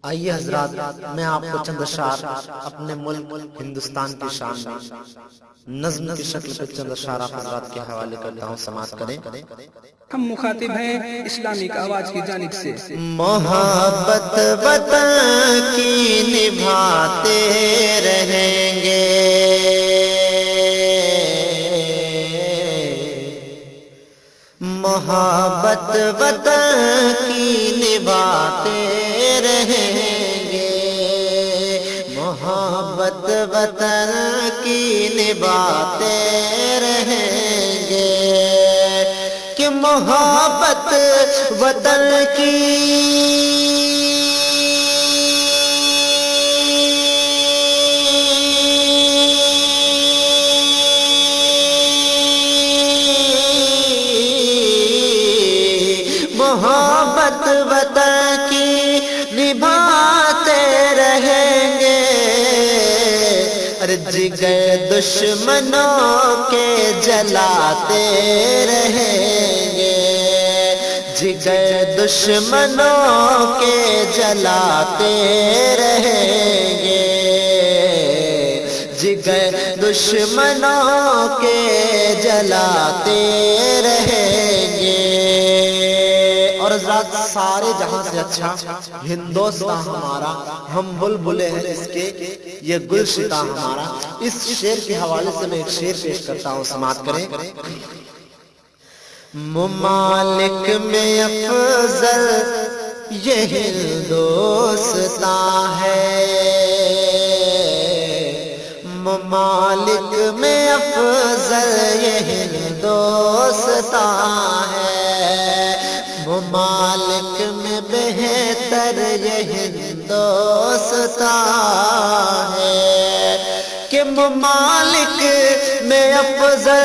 آئیے حضرات، میں آپ کو چند اشعار اپنے ملک ہندوستان کی شان میں نظم کی شکل پہ چند اشعار حضرات کے حوالے کرتا ہوں، سماعت کریں۔ ہم مخاطب ہیں اسلامک آواز کی جانب سے۔ محبت وطن کی نبھاتے رہیں گے، محبت وطن کی نبھاتے رہیں گے، محبت وطن کی نبھاتے رہیں گے، کہ محبت وطن کی محبت وطن کی نبھاتے رہیں گے، جگر دشمنوں کے جلاتے رہیں گے، جگر دشمنوں کے جلاتے رہیں گے، جگر دشمنوں کے جلاتے رہیں گے۔ اور حضرات، سارے جہاں سے اچھا ہندوستان ہمارا، ہم بلبلے ہیں اس کے، یہ گلشتہ ہمارا۔ اس شعر کے حوالے سے میں ایک شعر پیش کرتا ہوں، سماعت کریں۔ ممالک میں افضل یہ ہندوستان ہے، ممالک میں افضل یہ ہندوستان ہے، ممالک میں بہتر یہ ہندوستان ہے، کہ ممالک میں افضل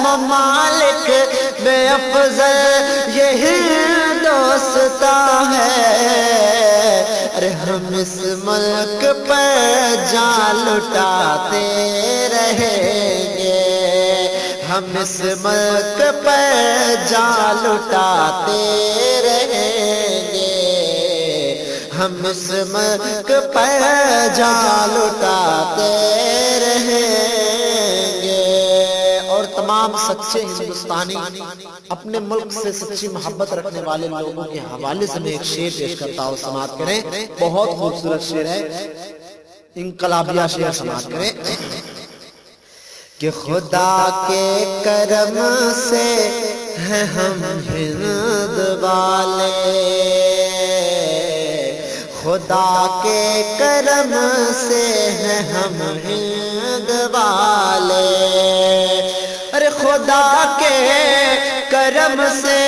ممالک میں افضل یہ ہندوستان ہے، ارے ہم اس ملک پر جان لٹاتے رہیں گے، ہم اس ملک پر جان لٹاتے رہیں گے، ہم اس ملک پر جان لٹاتے رہیں گے۔ اور تمام سچے ہندوستانی اپنے ملک سے سچی محبت رکھنے والے لوگوں کے حوالے سے میں ایک شعر پیش کرتا ہوں، سماعت کریں۔ بہت خوبصورت شعر ہے، انقلابیہ شعر، سماعت کریں۔ کہ خدا کے کرم سے ہیں ہم ہند والے، خدا کے کرم سے ہیں ہم ہند والے، ارے خدا کے کرم سے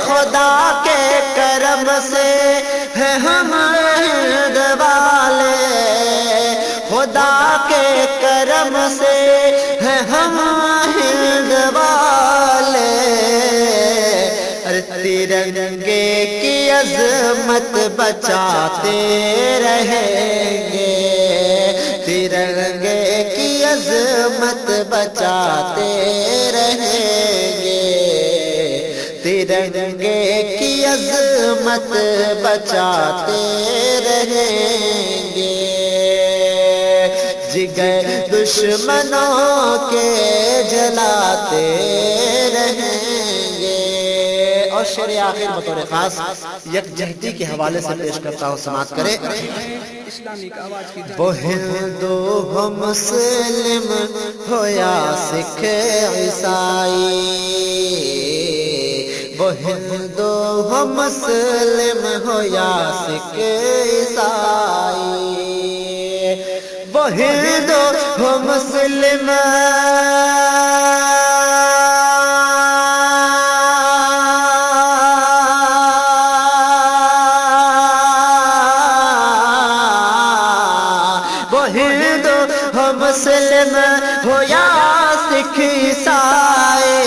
خدا کے کرم سے ہیں ہم ہند والے، خدا کے کرم سے ہیں ہم ہند والے، ترنگے کی عظمت بچاتے رہیں گے، ترنگے کی عظمت بچاتے رہیں گے، ترنگے کی عظمت بچاتے رہیں گے، جگر دشمنوں کے جلاتے رہیں گے۔ اور شعر آخر بطور خاص یکجہتی کے حوالے سے پیش کرتا ہوں، سماعت کریں۔ وہ ہندو ہو مسلم ہو یا سکھ عیسائی، وہ ہندو ہو مسلم ہو یا سکھ عیسائی، وہ ہندو ہو مسلم مسلم ہو یا سکھ عیسائی،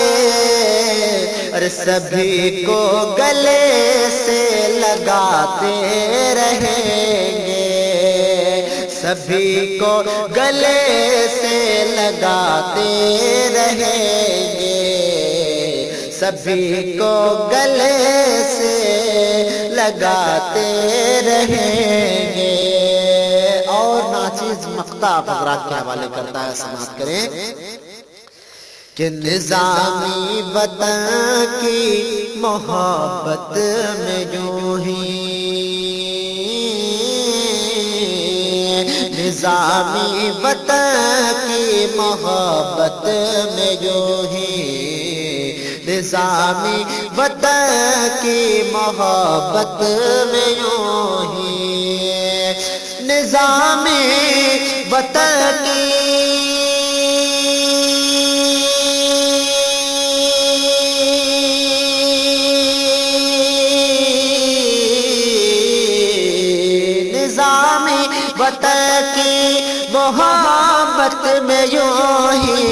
اور سبھی کو گلے سے لگاتے رہیں گے، سبھی کو گلے سے لگاتے رہیں گے، سبھی کو گلے سے لگاتے رہیں گے۔ اور ناچیز مقطع حضرات کے حوالے کرتا ہے، سماعت کریں کہ نظامی وطن کی محبت میں یوں ہی، نظامی وطن کی محبت میں یوں ہی، نظامی وطن کی محبت میں یوں ہی، نظامی وطن کی وطن کی محبت میں یوں ہی،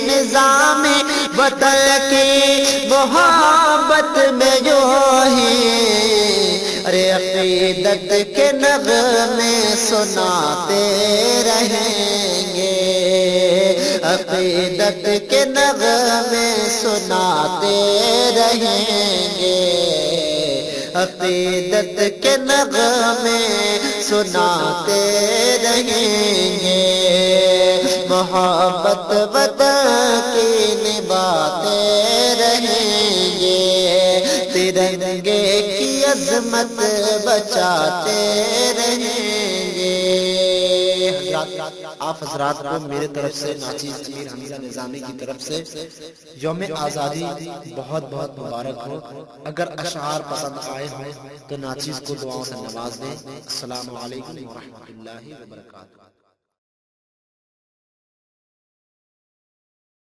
نظامی وطن کی محبت میں یوں ہی، ارے عقیدت کے نغمے سناتے رہیں گے، عقیدت کے نغمے سناتے رہیں گے، عقیدت کے نغمے سناتے رہیں گے، محبت وطن کی نبھاتے رہیں گے، ترنگے کی عظمت بچاتے رہیں گے۔ آپ حضرات کو میرے طرف سے ناچیز امیر حمزہ نظامی کی طرف سے یوم آزادی بہت بہت مبارک ہو۔ اگر اشعار پسند آئے ہوں تو ناچیز کو دعاؤں سے نواز دیں۔ السلام علیکم ورحمۃ اللہ وبرکاتہ۔